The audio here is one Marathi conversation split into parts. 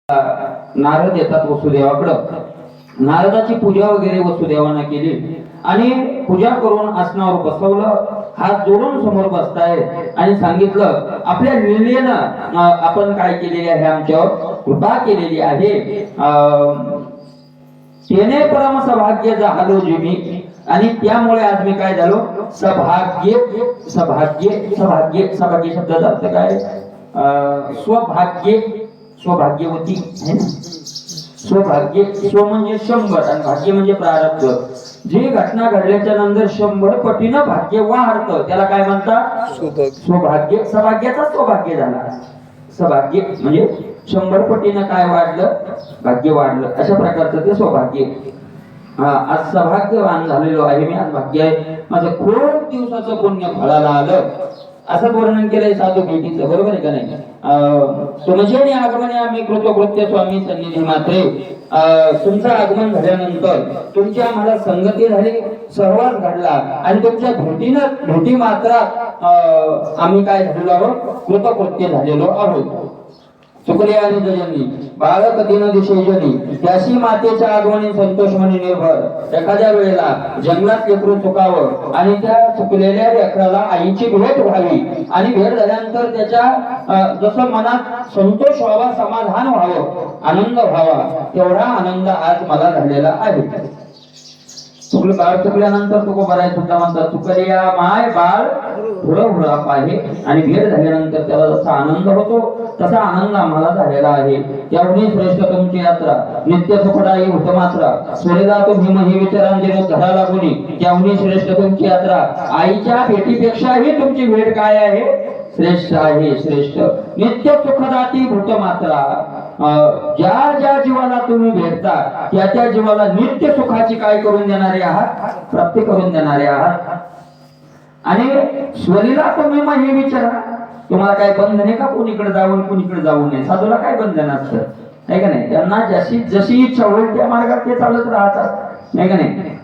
नारद येतात वसुदेवाकडं. नारदाची पूजा वगैरे वसुदेवानं केली आणि पूजा करून आसनावर बसवलं. हात जोडून समोर बसताय आणि सांगितलं आपल्या लीलेनं आपण काय केलेले आहे, आमच्यावर कृपा केलेली आहे. तेने परम सौभाग्य झालो जिमी आणि त्यामुळे आज मी काय झालो सौभाग्य. सौभाग्य सौभाग्य सौभाग्य शब्दाचा अर्थ काय? स्वभाग्य सौभाग्यवती आहे ना. सौभाग्य स्व म्हणजे 100 आणि भाग्य म्हणजे प्रारब्ध. जी घटना घडल्याच्या नंतर 100 पटीनं भाग्य वाढतं त्याला काय म्हणतात? सौभाग्य. सौभाग्याचा सौभाग्य झाला. सौभाग्य म्हणजे 100 पटीनं काय वाढलं? भाग्य वाढलं. अशा प्रकारचं ते सौभाग्य. आज सौभाग्यवान झालेलो आहे मी. आज भाग्य आहे माझं. खूप दिवसाचं पुण्य फळाला आलं असं वर्णन केलंय साधू भेटीचं. बरोबर आहे का नाही? तुमचे आगमने आम्ही कृतकृत्य स्वामी सन्निधी मात्रे. तुमचं आगमन झाल्यानंतर तुमची आम्हाला संगती झाली, सहवास घडला आणि तुमच्या भेटी मात्र आम्ही काय झालेलो आहोत? कृतकृत्य झालेलो आहोत. चुकले आणि जजनी बाळक दिन दिशेजनी त्याशी मातेच्या आगमनी संतोष म्हणे निर्भर. एखाद्या वेळेला जंगलात लेकरू चुकावं आणि त्या चुकलेल्या लेकराला आईची भेट व्हावी आणि भेट झाल्यानंतर त्याच्या जसं मनात संतोष व्हावा, समाधान व्हावं, आनंद व्हावा, तेवढा आनंद आज मला झालेला आहे. चुकलं बाळ चुकल्यानंतर तो बराय सुद्धा म्हणतात चुकल्या माय बाळ हुरहुरा पाहे. आणि भेट झाल्यानंतर त्याला जसा आनंद होतो तसा आनंद आम्हाला झालेला आहे. त्यामुळे श्रेष्ठ तुमची यात्रा नित्य सुखदायी होत मात्रा सोडेला तुम्ही मही विचारांचे घरा लागुनी. त्यामुळे श्रेष्ठ तुमची यात्रा आईच्या भेटीपेक्षाही तुमची भेट काय आहे? श्रेष्ठ आहे. श्रेष्ठ नित्य सुखदाती भूत मात्रा. ज्या ज्या जीवाला तुम्ही भेटता त्या त्या जीवाला नित्य सुखाची काय करून देणारे आहात? प्राप्ती करून देणारे आहात. आणि स्वरीला तुम्ही मग हे विचारा तुम्हाला काय बंधन आहे का? कोणीकडे जाऊन कोणीकडे जाऊ नये. साधूला काय बंधन असतं आहे का नाही? त्यांना जशी इच्छा होईल त्या मार्गात ते चालत राहतात आहे का नाही?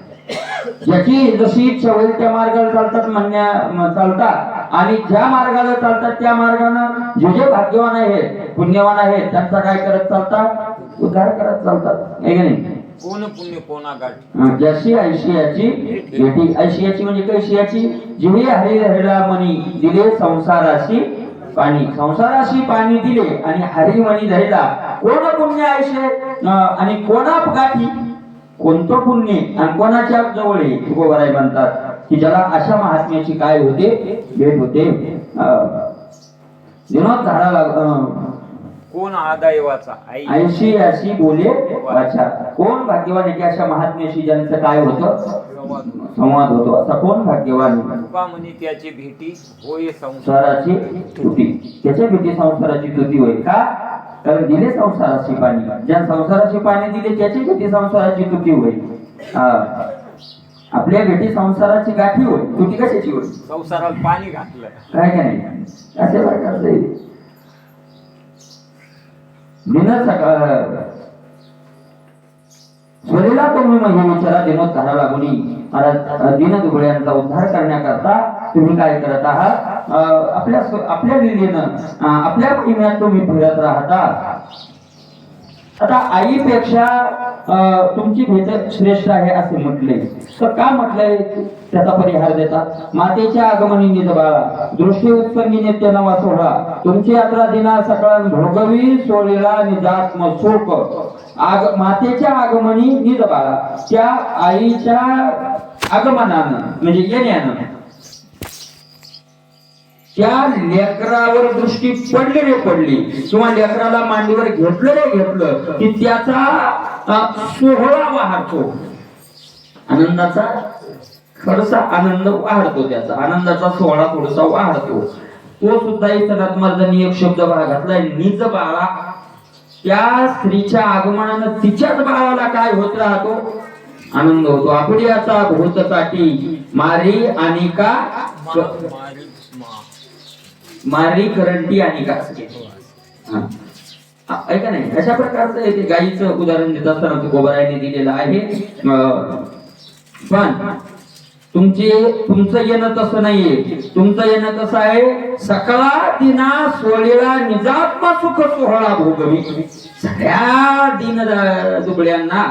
ज्याची जशी इच्छा होईल त्या मार्गाला चालतात चालतात आणि ज्या मार्गाला चालतात त्या मार्गाने जे भाग्यवान आहेत, पुण्यवान आहेत त्यांचा काय करत चालतात? उद्धार करत चालतात आहे का नाही? कोण पुण्य कोणा गाठ. जशी ऐशियाची भेटी. ऐशियाची म्हणजे कैशियाची? जिने हरिहरला मणी दिले संसाराशी पाणी. संसाराशी पाणी दिले आणि हरिमणी धरला. कोण पुण्य ऐशे आणि कोणा गाठी? कोणतं पुण्य आणि कोणाच्या जवळ तुकोबराय म्हणतात की ज्याला अशा महात्म्याची काय होते? भेट होते. विनोद झाडाला कोण आदायवाचा ऐशी अशी बोले वाचा. कोण भाग्यवान आहे की अशा महात्म्याशी ज्यांचं काय होतं? संवाद होतो. असा कोण भाग्यवान? तुका म्हणे त्याची भेटी होय संसाराची तुटी. त्याच्या भेटी संसाराची तुटी होईल का? कारण दिले संसाराची पाणी. ज्या संसाराची पाणी दिले त्याची भेटी संसाराची तुटी होईल. आपल्या भेटी संसाराची गाठी होईल. तुटी कशाची होईल? संसारात पाणी घातलं काय का नाही? असे प्रकारचे स्वरीला तुम्ही मही विचारा दिनोत घरा लागुनी. दिन दुबळ्यांचा उद्धार करण्याकरता तुम्ही काय करत आहात? आपल्या लीलेनं आपल्या महिन्यात तुम्ही फिरत राहता. आता आईपेक्षा तुमची भेट श्रेष्ठ आहे असे म्हटले तर का म्हटलंय? त्याचा परिहार देतात. मातेच्या आगमनी निज बाळा दृष्टी उत्संगी नित्य नवा सोहळा. तुमची यात्रा दिना सकाळ भोगवी सोळीला निजात्म सुख. मातेच्या आगमनी निज बाळा. त्या आईच्या आगमनानं म्हणजे येण्यानं त्या लेकरावर दृष्टी पडली रे पडली किंवा लेकराला मांडीवर घेतलं रे घेतलं की त्याचा सोहळा वाहतो. आनंदाचा थोडासा आनंद वाढतो. त्याचा आनंदाचा सोहळा थोडासा वाढतो. तो सुद्धा इथं नतमर्दनी एक शब्द घातलाय निज बाळा. त्या स्त्रीच्या आगमनानं तिच्याच बाळाला काय होत राहतो? आनंद होतो. आपल्याचा भूतसाठी मारी आणि का मारी करंटी आणि का ऐका नाही. अशा प्रकारचं येते. गायीचं उदाहरण देत असताना गोबरायने दिलेलं आहे. पण तुमचं येणं तसं नाहीये. तुमचं येणं कसं आहे, सकळा दिना सोळीला निजात्मा सुख सोहळा भोगवी. सगळ्या दीन दुबळ्यांना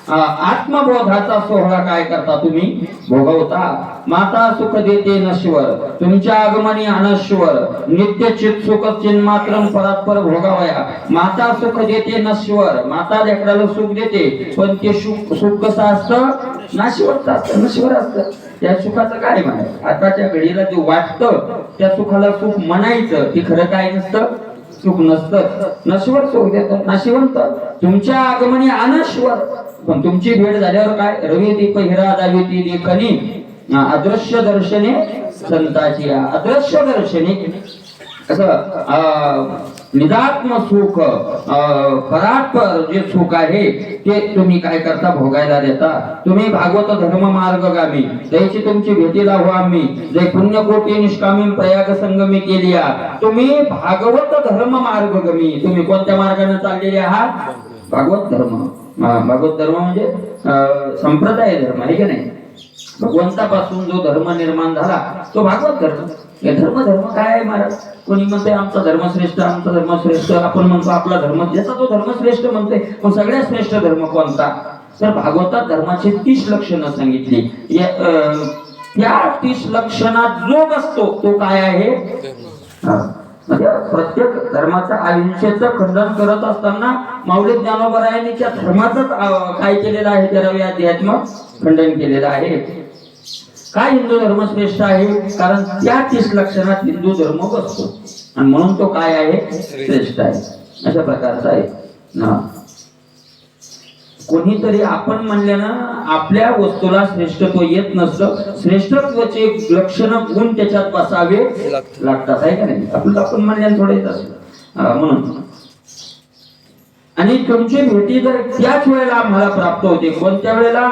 आत्मबोधाचा सोहळा काय करता तुम्ही भोगवता. माता सुख देते नश्वर, तुमच्या आगमनी अनश्वर, नित्य चित सुख चिन्मात्रम परात्पर भोगावया. माता सुख देते नश्वर, माता लेकराला सुख देते, पण ते सुख कसं असतं, नाशिवत असतं, नश्वर असतं. त्या सुखाचं काय म्हणायचं, आताच्या घडीला जे वाटतं त्या सुखाला सुख म्हणायचं, ते खरं काय नसतं, सुख नसतं. नश्वर सुख देतं, नाशिवंत. तुमच्या आगमनी अनश्वर, पण तुमची भेट झाल्यावर काय, रवी दीप हिरा दाविती देखणी अदृश्य दर्शने संताची. अदृश्य दर्शने असं निदात्म सुख, परात्पर जे सुख आहे ते तुम्ही काय करता, भोगायला देता. तुम्ही भागवत धर्म मार्गगामी, त्याची तुमची भेटी लावू आम्ही. जे पुण्यकोटी निष्कामी प्रयाग संगमी केली. तुम्ही भागवत धर्म मार्गगामी, तुम्ही कोणत्या मार्गाने चाललेले आहात, भागवत धर्म. भागवत धर्म म्हणजे संप्रदाय धर्म आहे की नाही. भगवंतापासून जो धर्म निर्माण झाला तो भागवत धर्म. धर्म काय आहे महाराज, कोणी म्हणते आमचा धर्म श्रेष्ठ, आमचा धर्म श्रेष्ठ, आपण म्हणतो आपला धर्म, ज्याचा तो धर्म श्रेष्ठ म्हणते. पण सगळ्यात श्रेष्ठ धर्म कोणता, तर भागवतात धर्माची 30 लक्षणं सांगितली. या 30 लक्षणात जो बसतो तो काय आहे, म्हणजे प्रत्येक धर्माच्या आयुष्याचं खंडन करत असताना माऊली ज्ञानोबरायांनी त्या धर्माचंच काय केलेलं आहे, 13व्या अध्यात्म खंडन केलेलं आहे. काय हिंदू धर्म श्रेष्ठ आहे, कारण त्या 30 लक्षणात हिंदू धर्म बसतो आणि म्हणून तो काय आहे, श्रेष्ठ आहे. अशा प्रकारचा आहे ना. कोणीतरी आपण म्हणल्यानं आपल्या वस्तूला श्रेष्ठत्व येत नसतं. श्रेष्ठत्वाचे लक्षण गुण त्याच्यात बसावे लागतात, आहे का नाही. आपण म्हणल्यानं थोडे म्हणून. आणि तुमची भेटी जर त्याच वेळेला आम्हाला प्राप्त होते, कोणत्या वेळेला,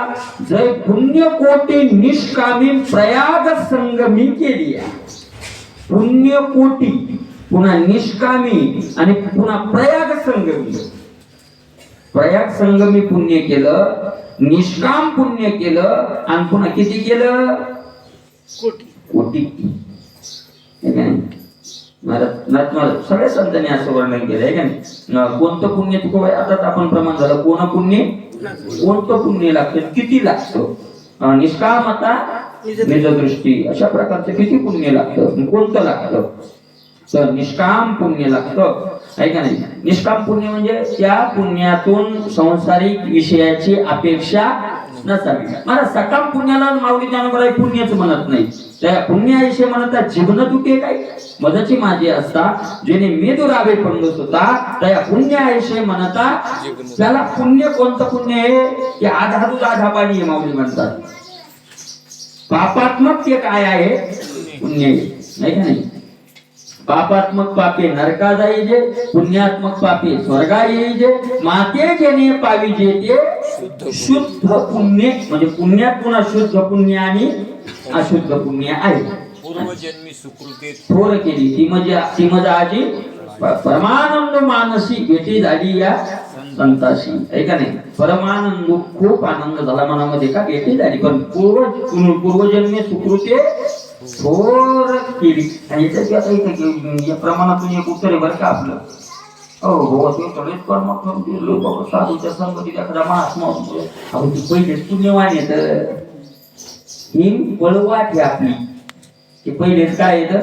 जर पुण्यकोटी निष्कामी प्रयाग संगमी केली. पुण्यकोटी, पुन्हा निष्कामी आणि पुन्हा प्रयाग संगमी. प्रयाग संगमी पुण्य केलं, निष्काम पुण्य केलं, आणि पुन्हा किती केलं, कोटी. सगळ्या संतांनी असं वर्णन केलं आहे का नाही. कोणतं पुण्य तुको, आता आपण प्रमाण झालं, कोण पुण्य, कोणतं पुण्य लागतं, किती लागतं, निष्कामता निजदृष्टी, अशा प्रकारचं किती पुण्य लागतं, कोणतं लागतं, तर निष्काम पुण्य लागतं, आहे का नाही. निष्काम पुण्य म्हणजे त्या पुण्यातून संसारिक विषयाची अपेक्षा नसावी. मला सकाम पुण्याला माऊली ज्ञानोबराय पुण्यच म्हणत नाही. त्या पुण्याविषयी म्हणतात जीवन तुटे काय मदची माझी असता, जेणे मी दुरावे पंडूस होता, त्या पुण्याविषयी म्हणता. त्याला पुण्य कोणतं पुण्य आहे, की आधा दूध आधा पाणी आहे माऊली म्हणतात. पापात्मक ते काय आहे, पुण्य आहे का नाही. पापात्मक पापे नरका जाईजे, पुण्यात्मक पापे स्वर्गा येईजे. माते जेणे पाविजे ते शुद्ध पुण्य, म्हणजे पुण्यात पुन्हा शुद्ध पुण्य आणि अशुद्ध पुण्य आहे. पूर्वजन्मी सुकृती थोर केली ती म्हणजे आजी परमानंद मानसी भेटी झाली या संताशी, आहे का नाही. परमानंद, खूप आनंद झाला मनामध्ये का भेटी झाली. पण पूर्वजन्मी सुकृती थोर केली. आणि या प्रमाणातून एक उत्तर आहे बरं का आपलं. हो ते सगळेच कर्म साधूच्या संगतीत एखादा महात्मा आपण पहिले पुण्यवान येत ही पळवाट आहे आपली. ते पहिलेच काय येतं,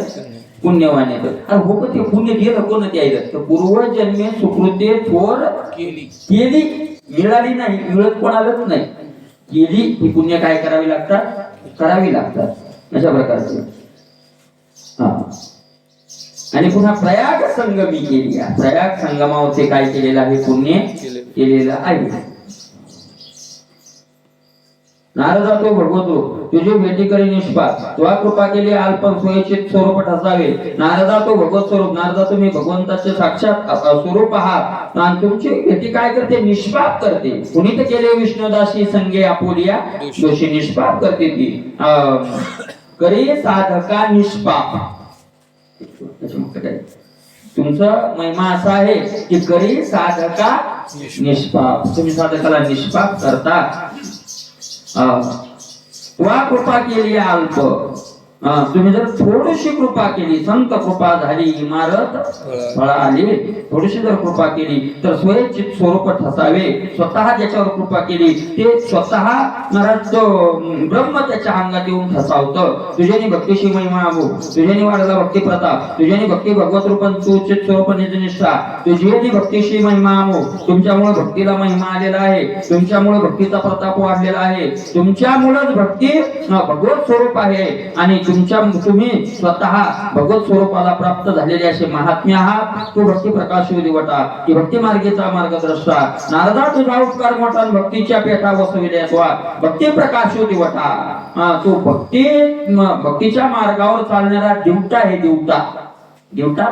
पुण्यवान येतं. अरे हो ते पुण्य गेलं कोण द्यायचं, तर पूर्वजन्मे सुकृते थोर केली, मिळाली नाही, मिळत कोणालाच नाही, केली ही पुण्य काय करावी लागतात, करावी लागतात. अशा प्रकारचे. आणि पुन्हा प्रयाग संगमी केली. प्रयाग संगमावरती काय केलेलं आहे, पुण्य केलेलं आहे. नारदा तो भगवतो तुझी भेटी करी निष्पाप, तुला कृपा केली अल्पम स्वयचित स्वरूप ठसावे. नारदा तो भगवत स्वरूप, नारदा तुम्ही भगवंताचे साक्षात स्वरूप आहात आणि तुमची भेटी काय करते, निष्पाप करते. कुणी तर केले विष्णुदासी संगे आपोलिया दोषी, निष्पाप करते ती. करी साधका निष्पाप. तुमचं महिमा असा आहे की करी साधका निष्पाप, तुम्ही साधकाला निष्पाप करता. वा कृपा केली अल्प. तुम्ही जर थोडीशी कृपा केली, संत कृपा झाली इमारत फळ आली. थोडीशी जर कृपा केली तर स्वयंचित स्वरूप ठसावे. स्वतः ज्याच्यावर कृपा केली ते स्वतः महाराज ब्रह्म त्याच्या अंगात येऊन ठसावतं. तुझ्यानी भक्तीशी महिमा आगो, तुझ्यानी वाढला भक्ती प्रताप, तुझ्यानी भक्ती भगवत रूपन तू चित स्वरूप निजनिष्ठा, तुझ्यानी भक्तीशी महिमा आगो. तुमच्यामुळे भक्तीला महिमा आलेला आहे, तुमच्यामुळे भक्तीचा प्रताप वाढलेला आहे, तुमच्यामुळेच भक्ती भगवत स्वरूप आहे आणि तुम्ही स्वतः भगवत स्वरूपाला प्राप्त झालेले असे महात्म्य आहात. तो भक्ती प्रकाश दिवटा की भक्ती मार्गेचा मार्गदर्शा. नारदा तुझा उपकार मोठा भक्तीच्या पेठा वसविले वा भक्ती प्रकाश दिवटा. तो भक्तीच्या मार्गावर चालणारा दिवटा आहे. दिवटा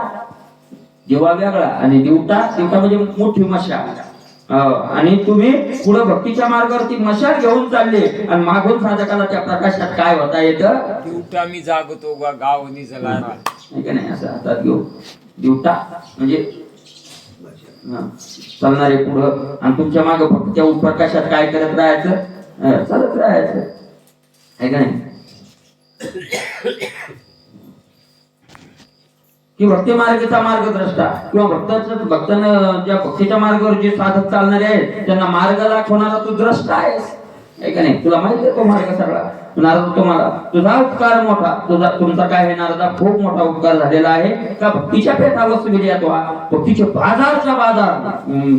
दिवा वेगळा आणि दिवटा म्हणजे मोठी मशाल. आणि तुम्ही पुढे भक्तीच्या मार्गावरती मशाल घेऊन चालले आणि मागून साधकाला त्या प्रकाशात काय होता येतं. दिवटा मी जागतो गाव निजला नाही असं हातात घेऊ. दिवटा म्हणजे चालणारे पुढं आणि तुमच्या मागे भक्तीच्या प्रकाशात काय करत राहायचं, चालत राहायचं आहे का नाही. की भक्ती मार्गाचा मार्गद्रष्टा किंवा भक्तानं ज्या भक्तीच्या मार्गावर जे साधक चालणारे आहेत त्यांना मार्ग दाखवणारा तू द्रष्टा आहेस का नाही. तुला माहिती आहे तो मार्ग सगळा. नारद तुम्हाला तुझा उपकार मोठा, तुमचा काय आहे नारदा खूप मोठा उपकार झालेला आहे का भक्तीच्या पेठावर वसविली तो भक्तीचे बाजारच्या बाजार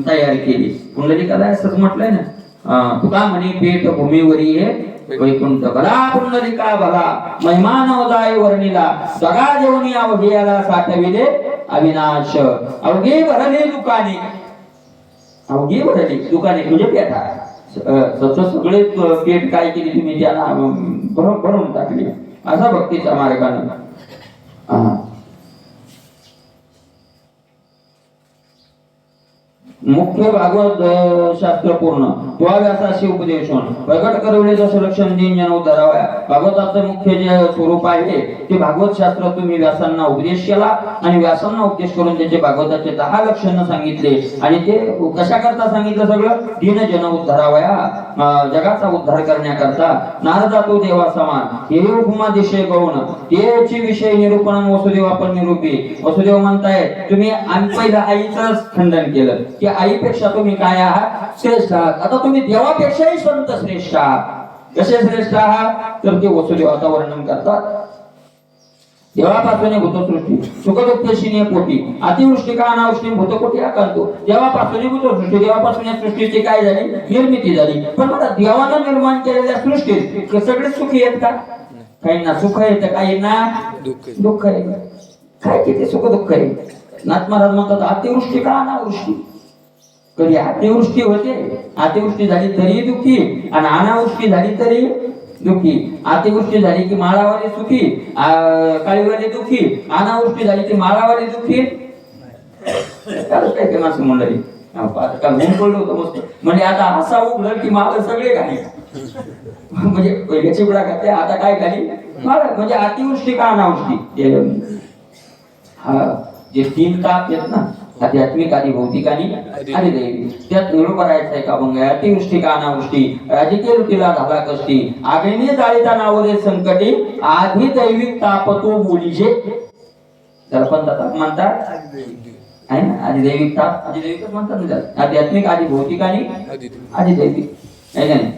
तयार केली. कुंडलिकाला असंच म्हटलंय ना. तुका म्हणे पेठ भूमीवरी हे वैकुंठ भला पुंडलिका भला महिमान उदाय वर्णिला जगा जेवणी अवघेयाला साठविले अविनाश. अवघे भरले दुकाने, अवघे भरले दुकाने म्हणजे पेठा. सगळे पेठ काय केली तुम्ही त्याला भरून टाकली. असा भक्तीच्या मार्गाने मुख्य भागवत शास्त्र पूर्ण तुवा व्यासाशी उपदेशन प्रगट करवले जसं लक्षण दिन जन उद्धराव्या. भागवताचं मुख्य जे स्वरूप आहे ते भागवत शास्त्र तुम्ही व्यासांना उपदेश केला आणि व्यासांना उपदेश करून त्याचे भागवताचे 10 लक्षण सांगितले आणि ते कशा करता सांगितलं सगळं दिन जन उद्धराव्या जगाचा उद्धार करण्याकरता. नारदा तो देवा समान हे उपमा दिशे गौण त्याची विषय निरूपण वसुदेव आपण निरूपी. वसुदेव म्हणताय तुम्ही पहिलं आईचं खंडन केलं की आईपेक्षा तुम्ही काय आहात श्रेष्ठ आहात. आता तुम्ही देवापेक्षाही संत श्रेष्ठ आहात. कसे श्रेष्ठ आहात तर ते वसुदेवाचा वर्णन करतात. देवापासून भूतसृष्टी सुखदुःखेशी पोटी अतिवृष्टी का अनावृष्टी भूतकोटी आकारतो. देवापासून भूतसृष्टी देवापासून या सृष्टीची काय झाली निर्मिती झाली. पण मला देवानं निर्माण केलेल्या सृष्टीत सगळे सुखी आहेत का. काहींना सुख येतं काहींना दुःख आहे. काय किती सुख दुःख आहे. नाथ महाराज म्हणतात अतिवृष्टी का अनावृष्टी. कधी अतिवृष्टी होते, अतिवृष्टी झाली तरी दुःखी आणि अनावृष्टी झाली तरी दुःखी. अतिवृष्टी झाली की माळावाले सुखी, काळीवाले दुःखी. अनावृष्टी झाली की माळावाले दुःखी. काय माणसं मंडळी काल ऊन पडलं होतं मस्त म्हणजे आता असा उघडल की माळ सगळे घाली म्हणजे पहिले चिपडा खाते आता काय घाली माळ. म्हणजे अतिवृष्टी का अनावृष्टी हा जे 3 ताप आहेत ना आध्यात्मिक आधी भौतिक आणि दैविक त्यात निरोप राहायचंय का मग. अतिवृष्टी का अनावृष्टी राजकीय लुटीला झाला कष्टी आगीने जाळीता नावरे संकटी आधी दैविक ताप तो बोलीचे. त्याला पण ताप म्हणतात आहे ना. आधी दैविक ताप आधी दैविकच म्हणतात ना. आध्यात्मिक आधी भौतिक आणि आधी दैविक आहे का नाही.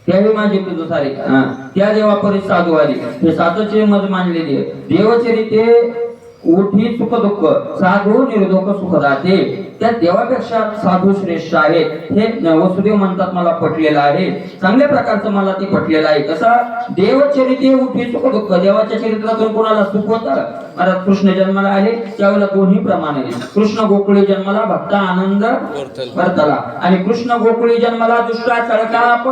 त्यावेळी माझी सारे त्या देवा परी साधू आली हे साधूचे मत मानलेली देवचरिते उठी सुख दुःख साधू निर्दोख सुख राहते. त्या देवापेक्षा साधू श्रेष्ठ आहेत हे वसुदेव म्हणतात. मला पटलेलं आहे चांगल्या प्रकारचं मला ते पटलेलं आहे. कसा देवचरिते उठी सुख दुःख. देवाच्या चरित्रातून कोणाला सुख होतं. महाराज कृष्ण जन्माला आले त्यावेळेला दोन्ही प्रमाणे कृष्ण गोकुळी जन्माला भक्ता आनंद वर्तला आणि कृष्ण गोकुळी जन्माला दुष्टा चळकाप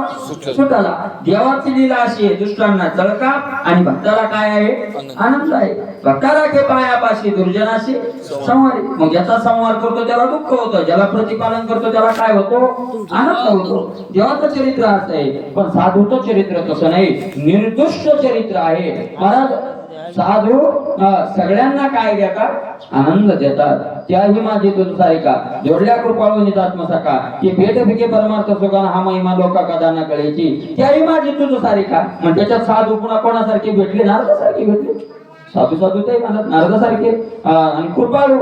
सुटला. देवाची लीला अशी आहे दुष्टांना चळकाप आणि भक्ताला काय आहे आनंद आहे. भक्ताला के पायापाशी दुर्जनाशी संहारी. मग ज्याचा संहार करतो त्याला दुःख होतं, ज्याला प्रतिपालन करतो त्याला काय होतो आनंद होतो. देवाचं चरित्र असं आहे पण साधूचं चरित्र तसं नाही. निर्दुष्ट चरित्र आहे. महाराज साधू सगळ्यांना काय देतात? आनंद देतात. त्याही माझी तुझ सारिका जोडल्या कृपाळू नितात्मसका की भेट फिके परमार्थ सुखान हा महिमा लोका कदा न कळेची. त्याही माझी तुझ सारिका म्हणजे त्याच्यात साधू पुन्हा कोणासारखे भेटले? नारदासारखे भेटले. साधू साधू ते म्हणत नारदासारखे आणि कृपाळू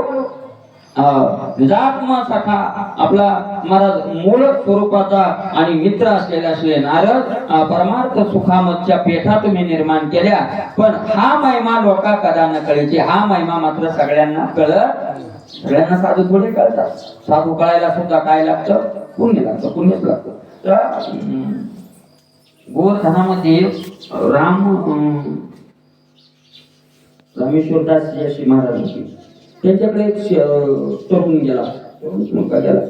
निजात्मा सखा आपला महाराज मूळ स्वरूपाचा आणि मित्र असलेले नारद परमार्थ सुखामतच्या पेठा तुम्ही निर्माण केल्या, पण हा महिमा लोका कदा न कळेची. हा महिमा मात्र सगळ्यांना कळत. सगळ्यांना साधू थोडे कळतात. साधू कळायला सुद्धा काय लागतं? पुण्य लागतं. पुण्यच लागतं. तर गोवर्धनामध्ये रामेश्वरदास अशी महाराज होते. त्यांच्याकडे एक तरुण गेला. मुलगा गेला.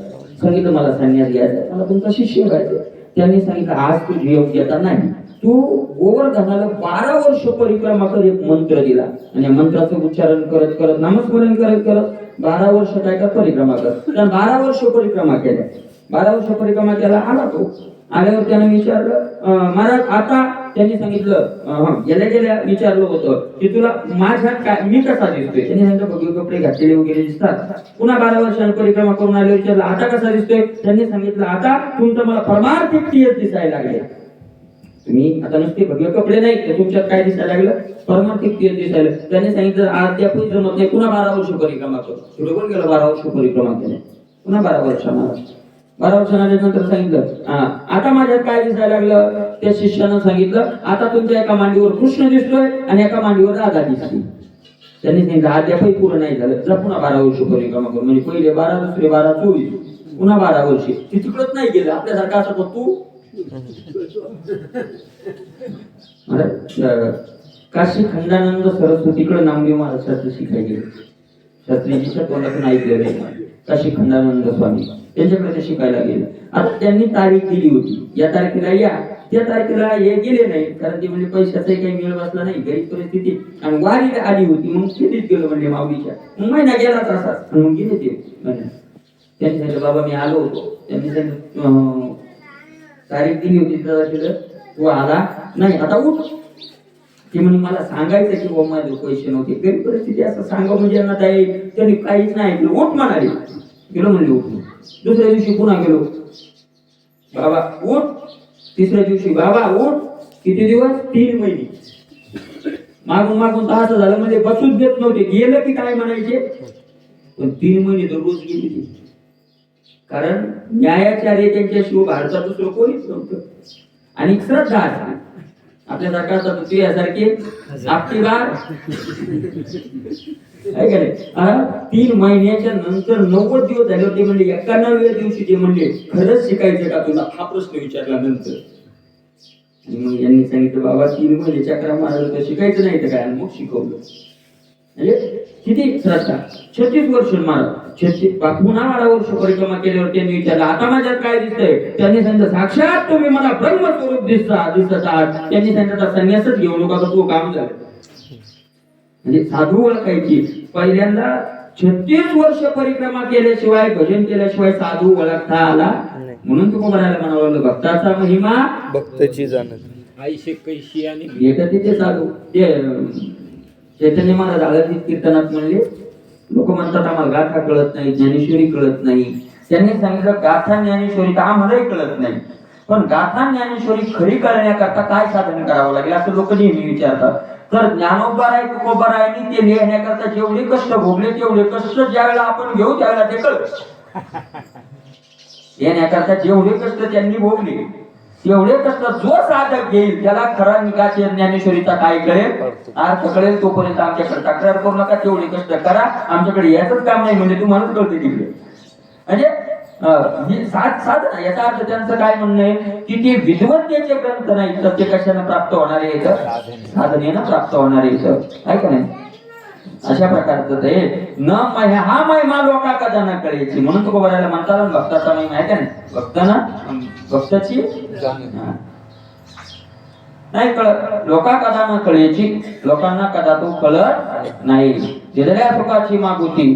सांगितलं मला संन्यास घ्यायचा, मला तुमचा शिष्य व्हायचं. त्यांनी सांगितलं आज तुझी योग्यता नाही. तू गोवर्धनाला 12 वर्ष परिक्रमा कर. एक मंत्र दिला आणि या मंत्राचं उच्चारण करत करत नामस्मरण करत करत 12 वर्ष काय कर परिक्रमा कर. कारण 12 वर्ष परिक्रमा केल्या. 12 वर्ष परिक्रमा केला. आला तो. आल्यावर त्याने विचारलं महाराज आता त्यांनी सांगितलं गेल्या विचारलं होतं की तुला माझ्यात काय मी कसा दिसतोय. त्यांनी सांगितलं भगवे कपडे घातलेले वगैरे दिसतात. पुन्हा 12 वर्षांनी परिक्रमा करून आले. विचारलं आता कसा दिसतोय. त्यांनी सांगितलं आता तुमचं मला परमार्थिक तेज दिसायला लागले. तुम्ही आता नुसते भगवे कपडे नाही तर तुमच्यात काय दिसायला लागलं? परमार्थिक तेज दिसायला. त्यांनी सांगितलं अद्यापही जमत नाही. पुन्हा 12 वर्ष परिक्रमा करू. पुढे कोण गेलं? 12 वर्ष परिक्रमा केले. पुन्हा 12 वर्षांना 12 वर्षानंतर सांगितलं आता माझ्यात काय दिसायला लागलं. त्या शिष्यानं सांगितलं आता तुमच्या एका मांडीवर कृष्ण दिसतोय आणि एका मांडीवर राधा दिसली. त्यांनी सांगितलं अद्यापही पूर्ण नाही झालं. जर पुन्हा 12 वर्ष परिक्रमा करू. म्हणजे पहिले 12, दुसरे 12, 24, पुन्हा 12 वर्षे. ते तिकडच नाही गेलं. आपल्यासारखं असं तू काशी खंडानंद सरस्वतीकडे नामदेव महाराष्ट्राचं शिकायला गेले. शास्त्रीजीच्या तोंडातून ऐकलेलं काशी खंडानंद स्वामी त्यांच्याकडे ते शिकायला गेलं. आता त्यांनी तारीख दिली होती, या तारखेला या. त्या तारखेला हे गेले नाही कारण ते म्हणजे पैशाचाही काही मेळ बसला नाही, गरीब परिस्थिती आणि वारी आली होती. मग शेतीत गेलो म्हणजे माऊलीच्या. मग महिना गेला तसाच मग गेले ते. त्यांनी सांगितलं बाबा मी आलो होतो. त्यांनी सांगितलं तारीख दिली होती त्याला तू आला नाही आता उठ. ते म्हणे मला सांगायचं की बाबा माझे पैसे नव्हते, गरीब परिस्थिती असं सांगा म्हणजे यांना त्यांनी काहीच नाही ऐकलं. उठ म्हणाले. गेलो म्हणले उठ. दुसऱ्या दिवशी पुन्हा गेलो. बाबा उठ. तिसऱ्या दिवशी बाबा उठ. किती दिवस? 3 महिने. मागून मागून तर असं झालं म्हणजे बसूच देत नव्हते. गेलं की काय म्हणायचे. पण 3 महिने तर रोज गेली ती. कारण न्यायाचार्य त्यांच्याशिवाय भारतात दुसरं कोणीच नव्हतं. आणि श्रद्धा असते आपल्यासारखा तुझ्यासारखे आपली बार आहे का नाही. 3 महिन्याच्या नंतर 90 दिवस झाले होते. म्हणजे 91व्या दिवशी ते म्हणले खरंच शिकायचं का तुला, हा प्रश्न विचारला नंतर. आणि मग यांनी सांगितलं बाबा 3 महिने चक्रा मारायला तर शिकायचं नाही तर काय. मग शिकवलं. म्हणजे किती श्रद्धा. 36 वर्ष महाराज 36 पुन्हा 12 वर्ष परिक्रमा केल्यावर त्यांनी विचारलं आता माझ्यात काय दिसतंय. त्यांनी सांगितलं साक्षात तुम्ही मला ब्रह्मस्वरूप दिसत आहात. त्यांनी सांगितलं संन्यासच घेऊ नका तो काम झालं. म्हणजे साधू ओळखायची. पहिल्यांदा 36 वर्ष परिक्रमा केल्याशिवाय भजन केल्याशिवाय साधू ओळखता आला. म्हणून तू म्हणायला म्हणावं भक्ताचा महिमा भक्ताची जाणत आईशे कैशी आणि येतं तिथे साधू. ते चैतन्य महाराज आळंदीत कीर्तनात म्हणले लोक म्हणतात आम्हाला गाथा कळत नाही, ज्ञानेश्वरी कळत नाही. त्यांनी सांगितलं गाथा ज्ञानेश्वरी तर आम्हालाही कळत नाही, पण गाथा ज्ञानेश्वरी खरी करण्याकरता काय साधन करावं लागेल असं लोक नेहमी विचारतात. तर ज्ञानोबाराय तुकोबारायांनी ते लिहिण्याकरता जेवढे कष्ट भोगले तेवढे कष्ट ज्यावेळेला आपण घेऊ त्यावेळेला ते कळत. येण्याकरता जेवढे कष्ट त्यांनी भोगले तेवढे कष्ट जो साधक घेईल त्याला खरा निकाल ज्ञानेश्वरीचा काय कळेल, अर्थ कळेल. तोपर्यंत आमच्याकडे तक्रार करू नका. तेवढे कष्ट करा, आमच्याकडे याचंच काम नाही म्हणजे तुम्हालाच कळते तिकडे. म्हणजे साधना याचा अर्थ त्यांचं काय म्हणणं आहे की ते विद्वत्तेचे ग्रंथ नाही तर ते कशाने प्राप्त होणारे येतं, साधनेनं प्राप्त होणारे येतं. आहे का नाही. अशा प्रकारचं ते न हा महिमा लोका कदा न कळेची. म्हणून तो बघायला म्हणतात भक्ताचा महिमा आहे का नाही. भक्ताना भक्ताची नाही कळत. लोका कदा न कळेची. लोकांना कदा तो कळत नाही. दिलेल्या सुखाची मागुती